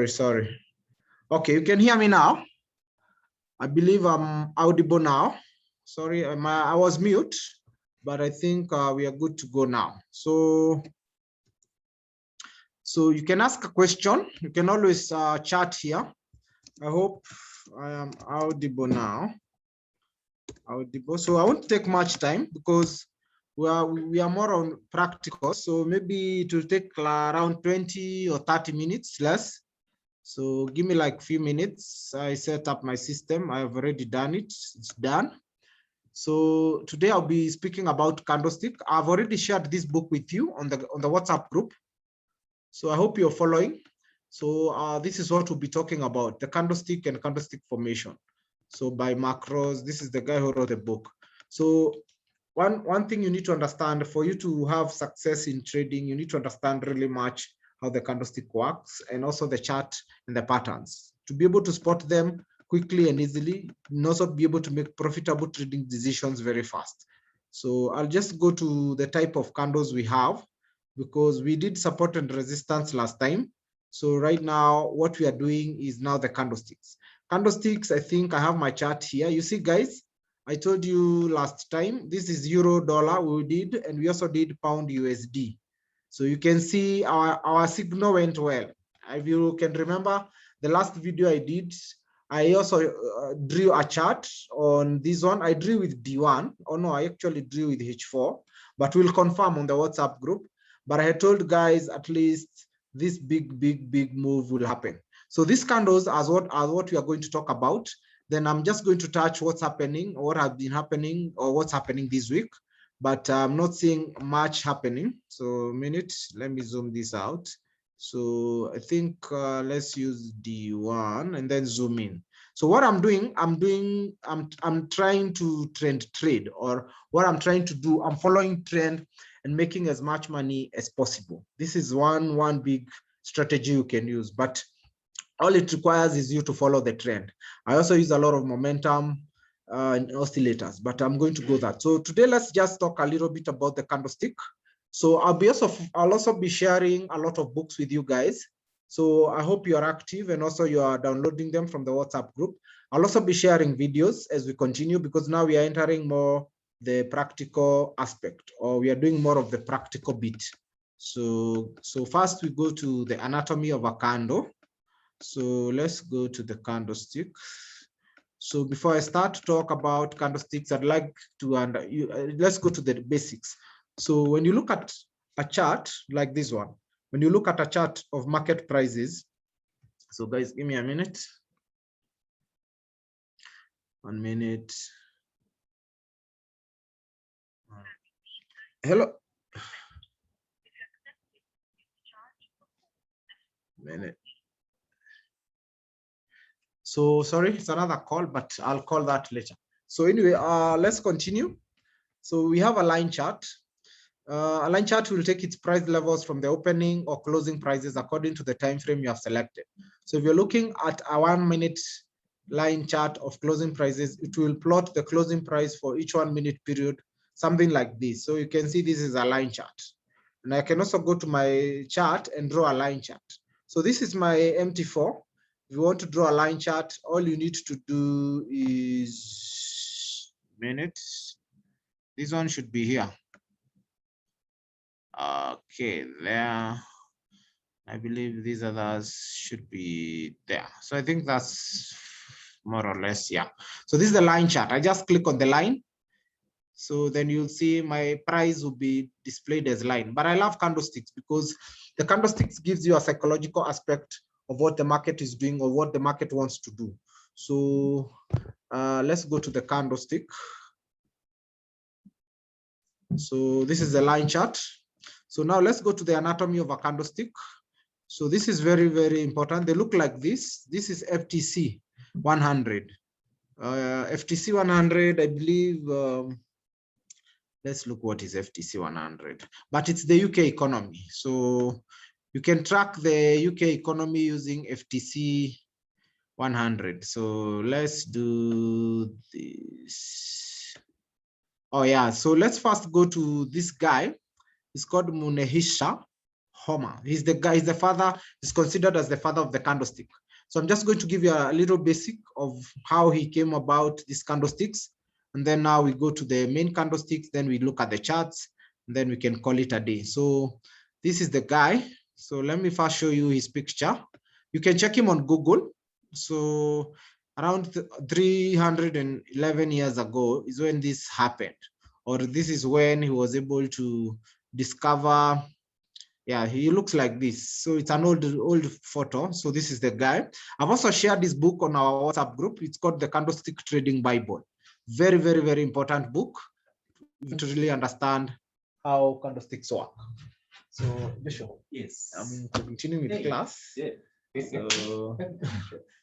Sorry. Okay, you can hear me now. I believe I'm audible now. Sorry, I was mute, but I think we are good to go now. So you can ask a question. You can always chat here. I hope I am audible now. Audible. So I won't take much time because we are more on practical. So maybe it will take around 20 or 30 minutes less. So give me like a few minutes. I set up my system. I've already done it. It's done. So today I'll be speaking about Candlestick. I've already shared this book with you on the WhatsApp group. So I hope you're following. So this is what we'll be talking about, the Candlestick and Candlestick formation. So by Macros, this is the guy who wrote the book. So one thing you need to understand, for you to have success in trading, you need to understand really much how the candlestick works and also the chart and the patterns to be able to spot them quickly and easily, and also be able to make profitable trading decisions very fast. So I'll just go to the type of candles we have because we did support and resistance last time. So right now, what we are doing is now the candlesticks. Candlesticks, I think I have my chart here. You see, guys, I told you last time, this is euro dollar we did, and we also did pound USD. So you can see our signal went well. If you can remember the last video I did, I also drew a chart on this one. I drew with D1. Oh no, I actually drew with H4, but we'll confirm on the WhatsApp group. But I had told guys at least this big move will happen. So these candles are what we are going to talk about. Then I'm just going to touch what's happening, or what has been happening, or what's happening this week. But I'm not seeing much happening. So let me zoom this out. So I think let's use D1 and then zoom in. So what I'm doing, I'm trying to trade, or what I'm trying to do, I'm following trend and making as much money as possible. This is one big strategy you can use, but all it requires is you to follow the trend. I also use a lot of momentum and oscillators, but I'm going to go that. So today, let's just talk a little bit about the candlestick. So I'll also be sharing a lot of books with you guys. So I hope you are active and also you are downloading them from the WhatsApp group. I'll also be sharing videos as we continue, because now we are entering more the practical aspect, or we are doing more of the practical bit. So first we go to the anatomy of a candle. So let's go to the candlestick. So before I start to talk about candlesticks, I'd like to let's go to the basics. So when you look at a chart like this one, when you look at a chart of market prices, so guys, give me a minute. 1 minute. Hello. Minute. So sorry, it's another call, but I'll call that later. So anyway, let's continue. So we have a line chart. A line chart will take its price levels from the opening or closing prices according to the time frame you have selected. So if you're looking at a 1 minute line chart of closing prices, it will plot the closing price for each 1 minute period, something like this. So you can see this is a line chart. And I can also go to my chart and draw a line chart. So this is my MT4. If you want to draw a line chart, all you need to do is minutes. This one should be here. Okay, there. I believe these others should be there. So I think that's more or less, yeah. So this is the line chart. I just click on the line. So then you'll see my price will be displayed as line. But I love candlesticks because the candlesticks gives you a psychological aspect of what the market is doing or what the market wants to do. So let's go to the candlestick. So this is the line chart. So now let's go to the anatomy of a candlestick. So this is very important. They look like this. This is FTC 100. FTC 100, I believe. Let's look what is FTC 100. But it's the UK economy. So you can track the UK economy using FTC 100. So let's do this. Oh yeah. So let's first go to this guy. It's called Munehisha Homer. He's the guy, he's the father, is considered as the father of the candlestick. So I'm just going to give you a little basic of how he came about these candlesticks. And then now we go to the main candlesticks, then we look at the charts, and then we can call it a day. So this is the guy. So let me first show you his picture. You can check him on Google. So around 311 years ago is when this happened, or this is when he was able to discover. Yeah, he looks like this. So it's an old photo. So this is the guy. I've also shared this book on our WhatsApp group. It's called the Candlestick Trading Bible. Very, very, very important book to really understand how candlesticks work. So, Bishop, yes, I'm continuing with class. Yeah. So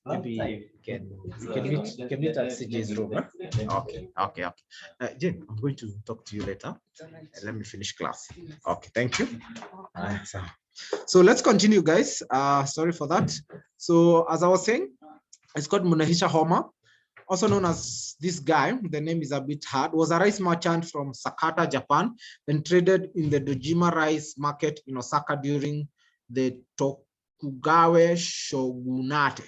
maybe can meet at CJ's room. Huh? Okay. Jane, I'm going to talk to you later. Let me finish class. Okay, thank you. So let's continue, guys. Sorry for that. So as I was saying, it's called Munehisha Homer, also known as this guy. The name is a bit hard. Was a rice merchant from Sakata, Japan, and traded in the Dojima rice market in Osaka during the Tokugawa shogunate.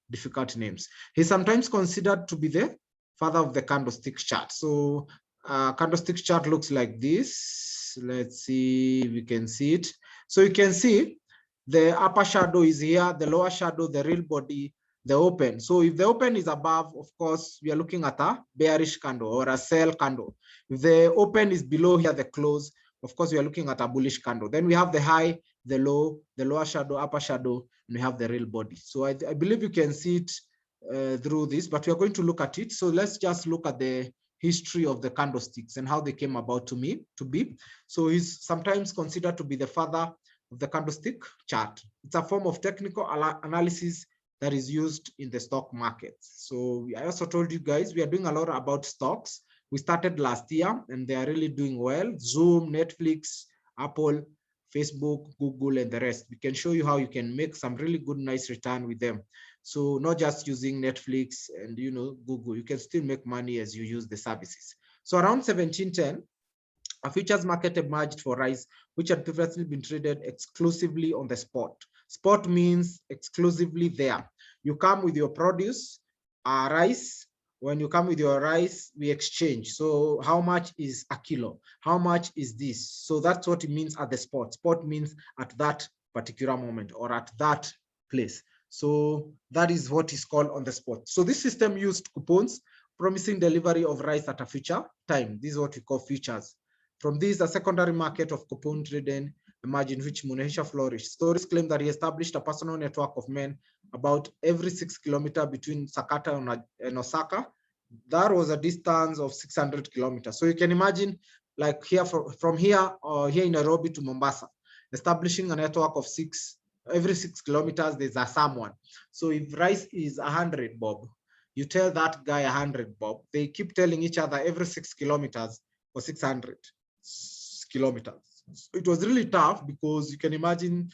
Difficult names. He's sometimes considered to be the father of the candlestick chart. So candlestick chart looks like this. Let's see if we can see it. So you can see the upper shadow is here, the lower shadow, the real body, the open. So if the open is above, of course, we are looking at a bearish candle or a sell candle. If the open is below here, the close, of course, we are looking at a bullish candle. Then we have the high, the low, the lower shadow, upper shadow, and we have the real body. So I believe you can see it through this, but we are going to look at it. So let's just look at the history of the candlesticks and how they came about to be. So he's sometimes considered to be the father of the candlestick chart. It's a form of technical analysis that is used in the stock market. So I also told you guys, we are doing a lot about stocks. We started last year and they are really doing well. Zoom, Netflix, Apple, Facebook, Google, and the rest. We can show you how you can make some really good, nice return with them. So not just using Netflix and Google, you can still make money as you use the services. So around 1710, a futures market emerged for rice, which had previously been traded exclusively on the spot. Spot means exclusively there. You come with your produce, rice. When you come with your rice, we exchange. So how much is a kilo? How much is this? So that's what it means at the spot. Spot means at that particular moment or at that place. So that is what is called on the spot. So this system used coupons promising delivery of rice at a future time. This is what we call futures. From this, a secondary market of coupon trading emerged in which Munehisha flourished. Stories claim that he established a personal network of men about every 6 kilometers between Sakata and Osaka. That was a distance of 600 kilometers. So you can imagine, like here from here or here in Nairobi to Mombasa, establishing a network of every 6 kilometers, there's a someone. So if rice is 100 bob, you tell that guy 100 bob. They keep telling each other every 6 kilometers for 600 kilometers. It was really tough because you can imagine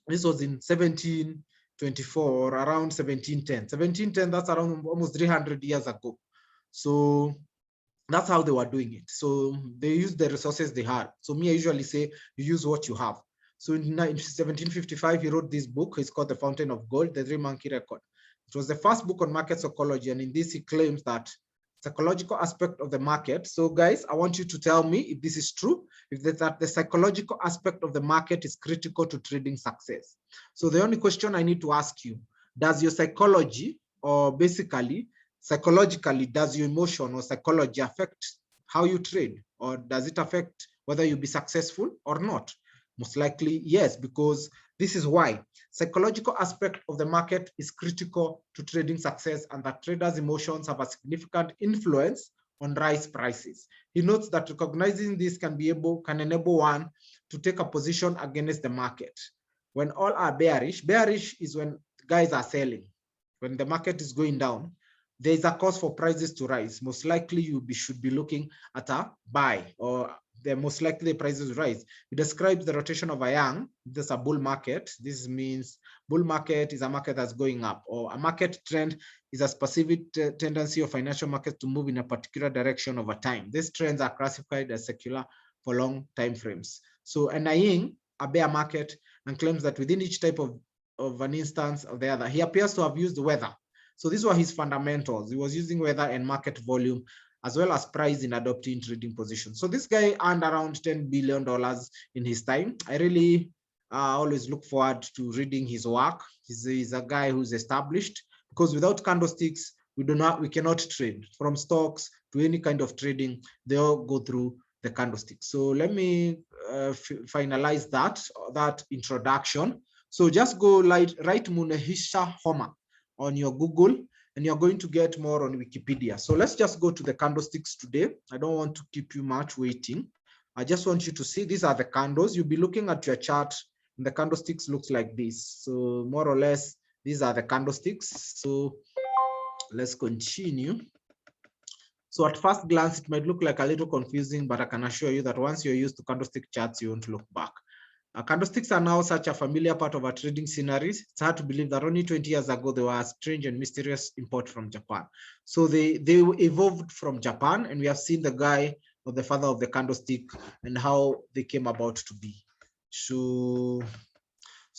this was in 1724 or around 1710. 1710, that's around almost 300 years ago. So that's how they were doing it. So they used the resources they had. So me, I usually say you use what you have. So in 1755, he wrote this book. It's called The Fountain of Gold, the Three Monkey Record. It was the first book on market psychology. And in this, he claims that psychological aspect of the market. So guys, I want you to tell me if this is true, if that the psychological aspect of the market is critical to trading success. So the only question I need to ask you, does your psychology, or basically psychologically, does your emotion or psychology affect how you trade? Or does it affect whether you'll be successful or not? Most likely, yes, because this is why psychological aspect of the market is critical to trading success, and that traders' emotions have a significant influence on rice prices. He notes that recognizing this can enable one to take a position against the market. When all are bearish is when guys are selling. When the market is going down, there is a cause for prices to rise. Most likely you should be looking at a buy, or the most likely prices rise. It describes the rotation of a yang. This is a bull market. This means bull market is a market that's going up, or a market trend is a specific tendency of financial markets to move in a particular direction over time. These trends are classified as secular for long time frames. So, and a yin a bear market and claims that within each type of an instance or the other, he appears to have used weather. So these were his fundamentals. He was using weather and market volume as well as price in adopting trading positions. So this guy earned around $10 billion in his time. I really always look forward to reading his work. He's a guy who's established, because without candlesticks, we cannot trade. From stocks to any kind of trading, they all go through the candlesticks. So let me finalize that introduction. So just go write Munehisha Homer on your Google, and you're going to get more on Wikipedia. So let's just go to the candlesticks today. I don't want to keep you much waiting. I just want you to see, these are the candles. You'll be looking at your chart, and the candlesticks looks like this. So more or less, these are the candlesticks. So let's continue. So at first glance, it might look like a little confusing, but I can assure you that once you're used to candlestick charts, you won't look back. Candlesticks are now such a familiar part of our trading scenarios. It's hard to believe that only 20 years ago, they were a strange and mysterious import from Japan. So they evolved from Japan, and we have seen the guy or the father of the candlestick and how they came about to be. So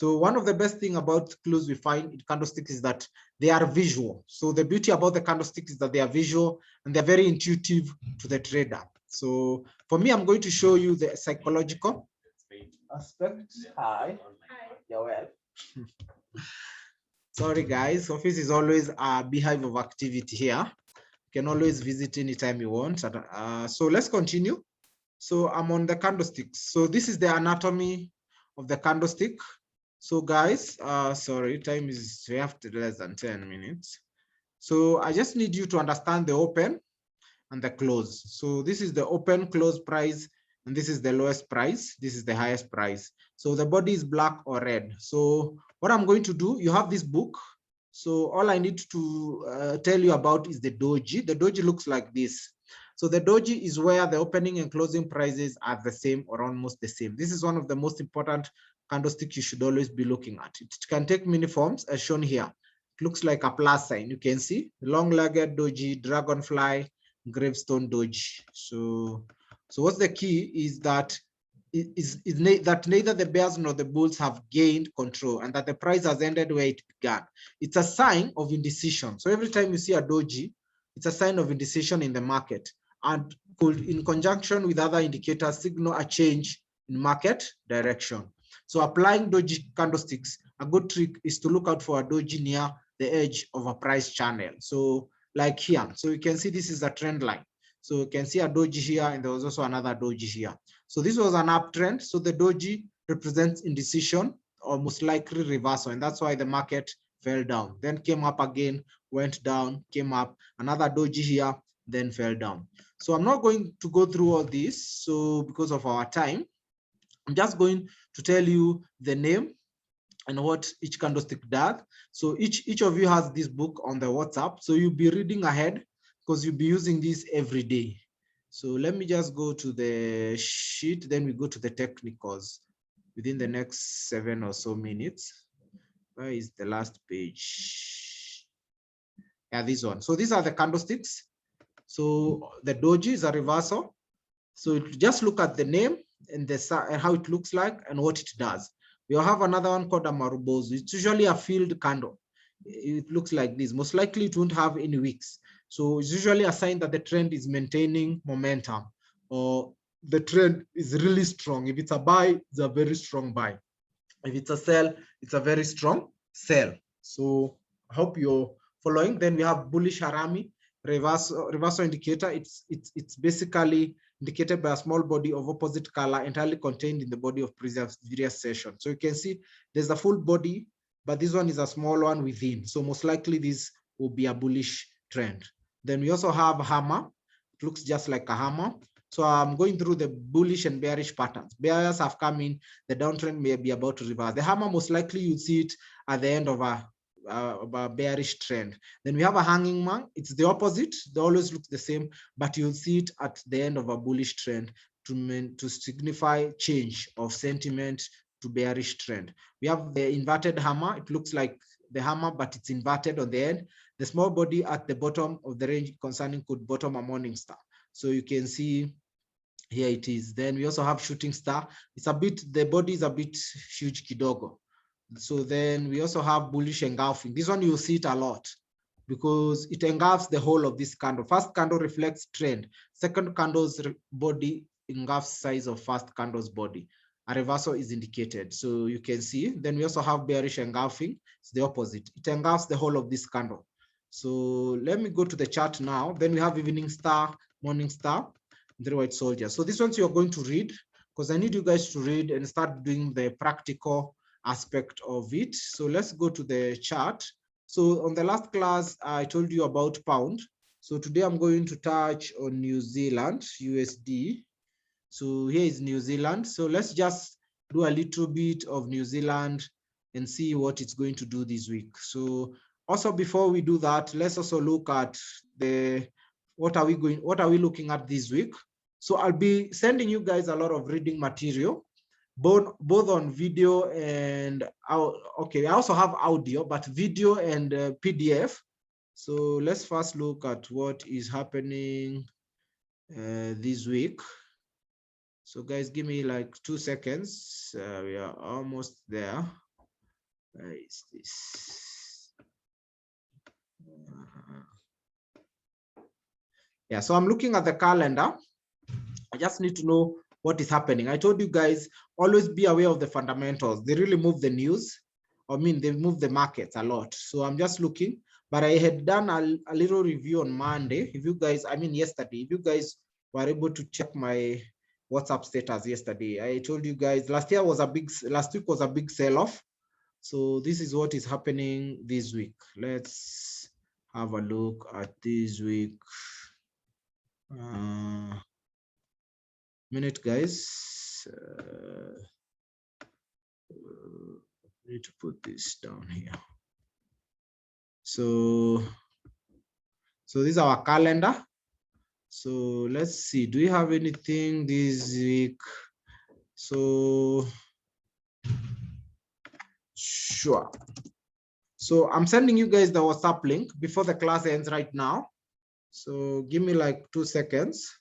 one of the best things about clues we find in candlesticks is that they are visual. So the beauty about the candlesticks is that they are visual and they're very intuitive to the trader. So for me, I'm going to show you the psychological aspect. Hi. You're well. Sorry, guys. Office is always a beehive of activity here. You can always visit anytime you want. So let's continue. So I'm on the candlesticks. So this is the anatomy of the candlestick. So guys, sorry, time is, we have to less than 10 minutes. So I just need you to understand the open and the close. So this is the open close price, and this is the lowest price. This is the highest price. So the body is black or red. So what I'm going to do, you have this book. So all I need to tell you about is the doji. The doji looks like this. So the doji is where the opening and closing prices are the same or almost the same. This is one of the most important candlesticks you should always be looking at. It can take many forms as shown here. It looks like a plus sign. You can see long-legged doji, dragonfly, gravestone doji. So what's the key is that that neither the bears nor the bulls have gained control, and that the price has ended where it began. It's a sign of indecision. So every time you see a doji, it's a sign of indecision in the market, and could, in conjunction with other indicators, signal a change in market direction. So applying doji candlesticks, a good trick is to look out for a doji near the edge of a price channel. So like here, so you can see this is a trend line. So you can see a doji here, and there was also another doji here. So this was an uptrend. So the doji represents indecision or most likely reversal, and that's why the market fell down. Then came up again, went down, came up, another doji here, then fell down. So I'm not going to go through all this. So because of our time, I'm just going to tell you the name and what each candlestick does. So each of you has this book on the WhatsApp. So you'll be reading ahead because you'll be using this every day. So let me just go to the sheet, then we go to the technicals within the next 7 or so minutes. Where is the last page? Yeah, this one. So these are the candlesticks. So the doji is a reversal. So just look at the name and how it looks like and what it does. We'll have another one called a marubozu. It's usually a filled candle. It looks like this. Most likely it won't have any wicks. So it's usually a sign that the trend is maintaining momentum, or the trend is really strong. If it's a buy, it's a very strong buy. If it's a sell, it's a very strong sell. So I hope you're following. Then we have bullish Harami, reversal indicator. It's basically indicated by a small body of opposite color entirely contained in the body of previous session. So you can see there's a full body, but this one is a small one within. So most likely this will be a bullish trend. Then we also have hammer. It looks just like a hammer. So I'm going through the bullish and bearish patterns. Bears have come in, the downtrend may be about to reverse. The hammer, most likely you'll see it at the end of a bearish trend. Then we have a hanging man. It's the opposite. They always look the same, but you'll see it at the end of a bullish trend to signify change of sentiment to bearish trend. We have the inverted hammer. It looks like the hammer, but it's inverted on the end. The small body at the bottom of the range concerning could bottom a morning star. So you can see Here it is. Then we also have shooting star. It's a bit, the body is a bit huge kidogo. So then we also have bullish engulfing. This one you'll see it a lot because it engulfs the whole of this candle. First candle reflects trend. Second candle's body engulfs size of first candle's body. A reversal is indicated. So you can see. Then we also have bearish engulfing. It's the opposite. It engulfs the whole of this candle. So let me go to the chart now. Then we have evening star, morning star, the white soldier. So this ones you're going to read because I need you guys to read and start doing the practical aspect of it. So let's go to the chart. So on the last class, I told you about pound. So today I'm going to touch on New Zealand, USD. So here is New Zealand. So let's just do a little bit of New Zealand and see what it's going to do this week. So also before we do that, let's also look at what are we looking at this week. So I'll be sending you guys a lot of reading material, both on video and okay, I also have audio, but video and PDF. So let's first look at what is happening this week. So guys, give me like 2 seconds. We are almost there. Where is this? Yeah, so I'm looking at the calendar. I just need to know what is happening. I told you guys, always be aware of the fundamentals. They really move the news. I mean, they move the markets a lot. So I'm just looking, but I had done a little review on Monday. If you guys, I mean, yesterday, if you guys were able to check my WhatsApp status yesterday, I told you guys last week was a big sell-off. So this is what is happening this week. Let's have a look at this week. Minute, guys. Need to put this down here. So this is our calendar. So let's see. Do we have anything this week? So sure. So I'm sending you guys the WhatsApp link before the class ends right now. So give me like 2 seconds.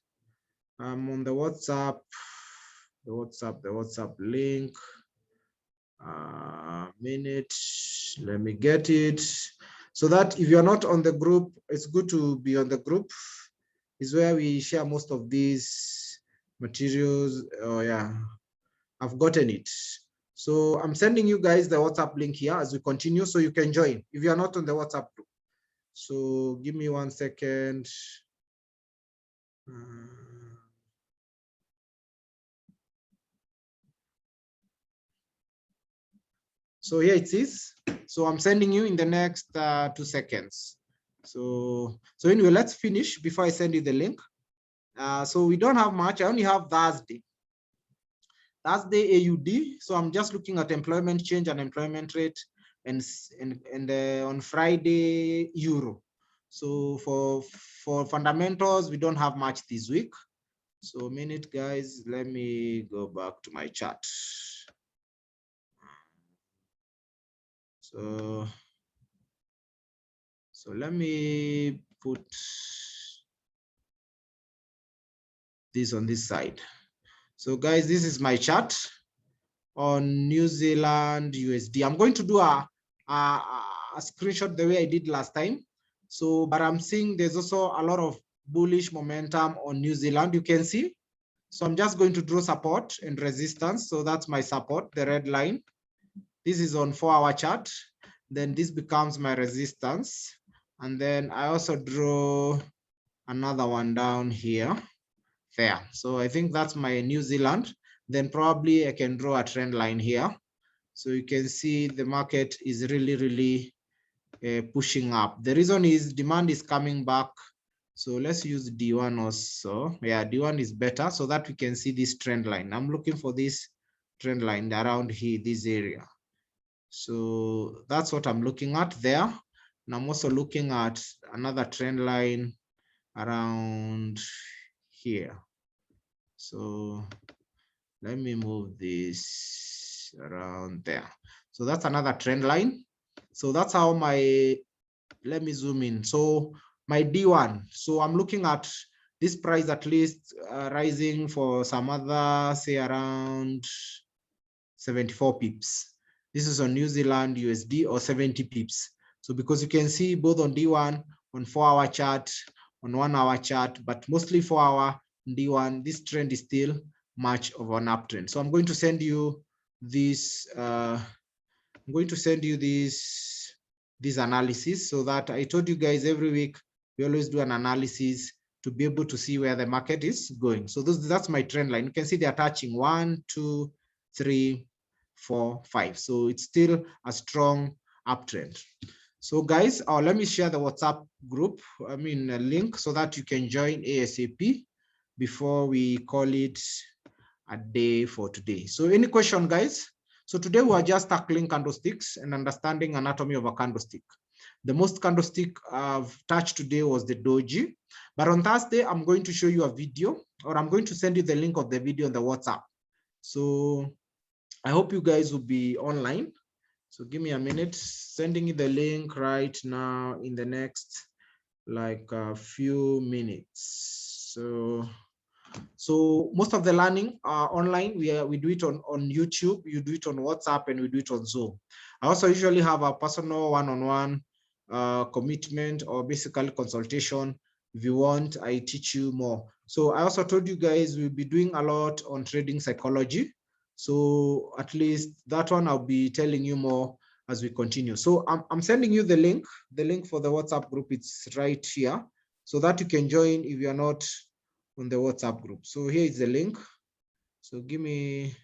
I'm on the WhatsApp link. Minute, let me get it. So that if you're not on the group, it's good to be on the group. Is where we share most of these materials. Oh yeah, I've gotten it. So I'm sending you guys the WhatsApp link here as we continue, so you can join if you are not on the WhatsApp group. So give me 1 second. So here it is. So I'm sending you in the next 2 seconds. So anyway, let's finish before I send you the link. So we don't have much. I only have Thursday AUD. So I'm just looking at employment change and employment rate, and on Friday Euro. So for fundamentals, we don't have much this week. So minute, guys, let me go back to my chart. So let me put this on this side. So guys, this is my chart on New Zealand USD. I'm going to do a screenshot the way I did last time. So, but I'm seeing there's also a lot of bullish momentum on New Zealand, you can see. So I'm just going to draw support and resistance. So that's my support, the red line. This is on 4-hour chart. Then this becomes my resistance. And then I also draw another one down here. There. So I think that's my New Zealand. Then probably I can draw a trend line here. So you can see the market is really pushing up. The reason is demand is coming back. So let's use D1 also. Yeah, D1 is better so that we can see this trend line. I'm looking for this trend line around here, this area. So that's what I'm looking at there. And I'm also looking at another trend line around here. So let me move this around there. So that's another trend line. So that's how let me zoom in. So my D1. So I'm looking at this price at least rising for some other, say around 74 pips. This is on New Zealand USD, or 70 pips. So because you can see both on D1, on 4-hour chart, on 1-hour chart, but mostly 4-hour D1, this trend is still much of an uptrend. So I'm going to send you this. I'm going to send you this analysis, so that I told you guys every week we always do an analysis to be able to see where the market is going. So that's my trend line. You can see they're touching 1, 2, 3, 4, 5. So it's still a strong uptrend. So guys, let me share the WhatsApp group, a link, so that you can join ASAP before we call it a day for today. So any question, guys? So today we are just tackling candlesticks and understanding anatomy of a candlestick. The most candlestick I've touched today was the Doji, but on Thursday, I'm going to show you a video, or I'm going to send you the link of the video on the WhatsApp. So I hope you guys will be online. So give me a minute, sending you the link right now in the next like a few minutes. So most of the learning online, we do it on YouTube, you do it on WhatsApp, and we do it on Zoom. I also usually have a personal one-on-one commitment, or basically consultation. If you want, I teach you more. So I also told you guys we'll be doing a lot on trading psychology. So at least that one I'll be telling you more as we continue. So I'm sending you the link for the WhatsApp group. It's right here, so that you can join if you're not on the WhatsApp group. So here is the link. So give me